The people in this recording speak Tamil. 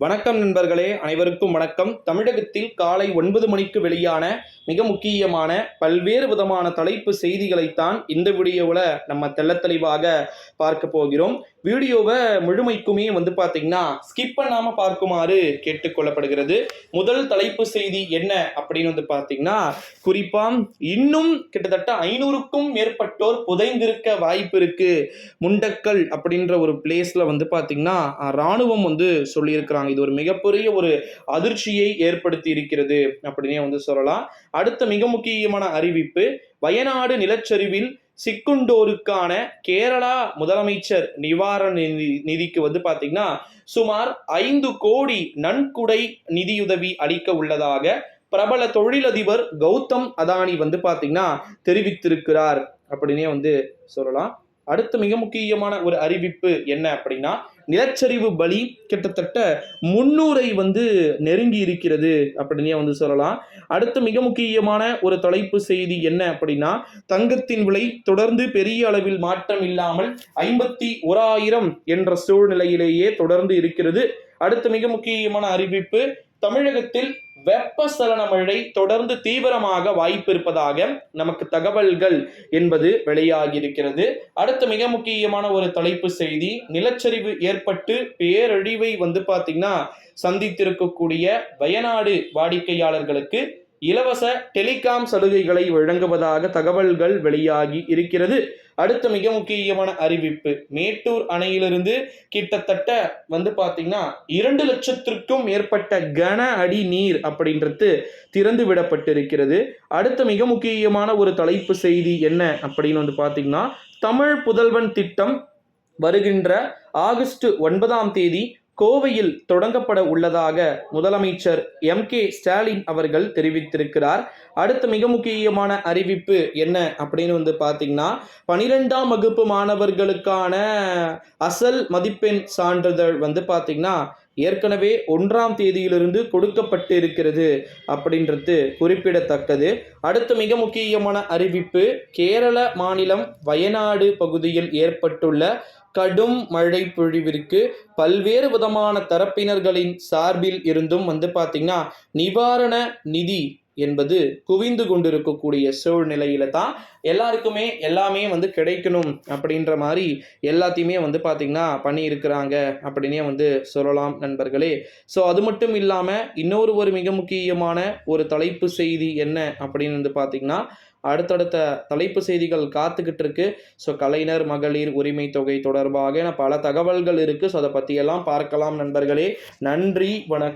வணக்கம் நண்பர்களே, அனைவருக்கும் வணக்கம். தமிழகத்தில் காலை 9 மணிக்கு வெளியான மிக முக்கியமான பல்வேறு விதமான தலைப்பு செய்திகளைத்தான் இந்த வீடியோவில் நம்ம தெள்ளத்தெளிவாக பார்க்க போகிறோம். வீடியோவை முழுமைக்குமே பார்த்தீங்கன்னா ஸ்கிப் பண்ணாமல் பார்க்குமாறு கேட்டுக்கொள்ளப்படுகிறது. முதல் தலைப்பு செய்தி என்ன அப்படின்னு பார்த்தீங்கன்னா, குறிப்பாக இன்னும் கிட்டத்தட்ட 500க்கும் மேற்பட்டோர் புதைந்திருக்க வாய்ப்பு இருக்கு முண்டக்கல் அப்படின்ற ஒரு பிளேஸ்ல பார்த்தீங்கன்னா ராணுவம் சொல்லியிருக்கிறாங்க. இது ஒரு மிகப்பெரிய ஒரு அதிர்ச்சியை ஏற்படுத்தி இருக்கிறது அப்படின்னே சொல்லலாம். அடுத்த மிக முக்கியமான அறிவிப்பு, வயநாடு நிலச்சரிவில் சிக்குண்டோருக்கான கேரளா முதலமைச்சர் நிவாரண நிதிக்கு பார்த்தீங்கன்னா சுமார் 5 கோடி நன்கொடை நிதியுதவி அளிக்க உள்ளதாக பிரபல தொழிலதிபர் கௌதம் அதானி பார்த்தீங்கன்னா தெரிவித்திருக்கிறார் அப்படின்னே சொல்லலாம். அடுத்த மிக முக்கியமான ஒரு அறிவிப்பு என்ன அப்படின்னா, நிலச்சரிவு பலி கிட்டத்தட்ட 300 நெருங்கி இருக்கிறது அப்படின்னே சொல்லலாம். அடுத்த மிக முக்கியமான ஒரு தலைப்பு செய்தி என்ன அப்படின்னா, தங்கத்தின் விலை தொடர்ந்து பெரிய அளவில் மாற்றம் இல்லாமல் 51,000 என்ற சூழ்நிலையிலேயே தொடர்ந்து இருக்கிறது. அடுத்த மிக முக்கியமான அறிவிப்பு, தமிழகத்தில் வெப்பசலன மழை தொடர்ந்து தீவிரமாக வாய்ப்பு இருப்பதாக நமக்கு தகவல்கள் என்பது வெளியாகி இருக்கிறது. அடுத்த மிக முக்கியமான ஒரு தலைப்பு செய்தி, நிலச்சரிவு ஏற்பட்டு பேரழிவை பார்த்தீங்கன்னா சந்தித்திருக்கக்கூடிய வயநாடு வாடிக்கையாளர்களுக்கு இலவச டெலிகாம் சலுகைகளை வழங்குவதாக தகவல்கள் வெளியாகி இருக்கிறது. அடுத்த மிக முக்கியமான அறிவிப்பு, மேட்டூர் அணையிலிருந்து கிட்டத்தட்ட பார்த்தீங்கன்னா 2 லட்சத்திற்கும் மேற்பட்ட கன அடி நீர் அப்படின்றது திறந்து விடப்பட்டிருக்கிறது. அடுத்த மிக முக்கியமான ஒரு தலைப்பு செய்தி என்ன அப்படின்னு பார்த்தீங்கன்னா, தமிழ் புதல்வன் திட்டம் வருகின்ற ஆகஸ்ட் 9 கோவையில் தொடங்கப்பட உள்ளதாக முதலமைச்சர் MK ஸ்டாலின் அவர்கள் தெரிவித்திருக்கிறார். அடுத்த மிக முக்கியமான அறிவிப்பு என்ன அப்படின்னு பார்த்தீங்கன்னா, 12ஆம் வகுப்பு மாணவர்களுக்கான அசல் மதிப்பெண் சான்றிதழ் பார்த்தீங்கன்னா ஏற்கனவே 1ஆம் தேதியிலிருந்து கொடுக்கப்பட்டு இருக்கிறது அப்படின்றது குறிப்பிடத்தக்கது. அடுத்த மிக முக்கியமான அறிவிப்பு, கேரள மாநிலம் வயநாடு பகுதியில் ஏற்பட்டுள்ள கடும் மழை பொழிவிற்கு பல்வேறு விதமான தரப்பினர்களின் சார்பில் இருந்தும் பார்த்தீங்கன்னா நிவாரண நிதி என்பது குவிந்து கொண்டிருக்கக்கூடிய சூழ்நிலையில தான் எல்லாருக்குமே எல்லாமே கிடைக்கணும் அப்படின்ற மாதிரி எல்லாத்தையுமே பார்த்தீங்கன்னா பண்ணியிருக்கிறாங்க அப்படின்னே சொல்லலாம் நண்பர்களே. ஸோ அது மட்டும் இல்லாமல் இன்னொரு ஒரு மிக முக்கியமான ஒரு தலைப்பு செய்தி என்ன அப்படின்னு பார்த்தீங்கன்னா, அடுத்தடுத்த தலைப்பு செய்திகள் காத்துக்கிட்டு இருக்கு. ஸோ கலைஞர் மகளிர் உரிமை தொகை தொடர்பாக பல தகவல்கள் இருக்கு. ஸோ அதை பற்றியெல்லாம் பார்க்கலாம் நண்பர்களே. நன்றி, வணக்கம்.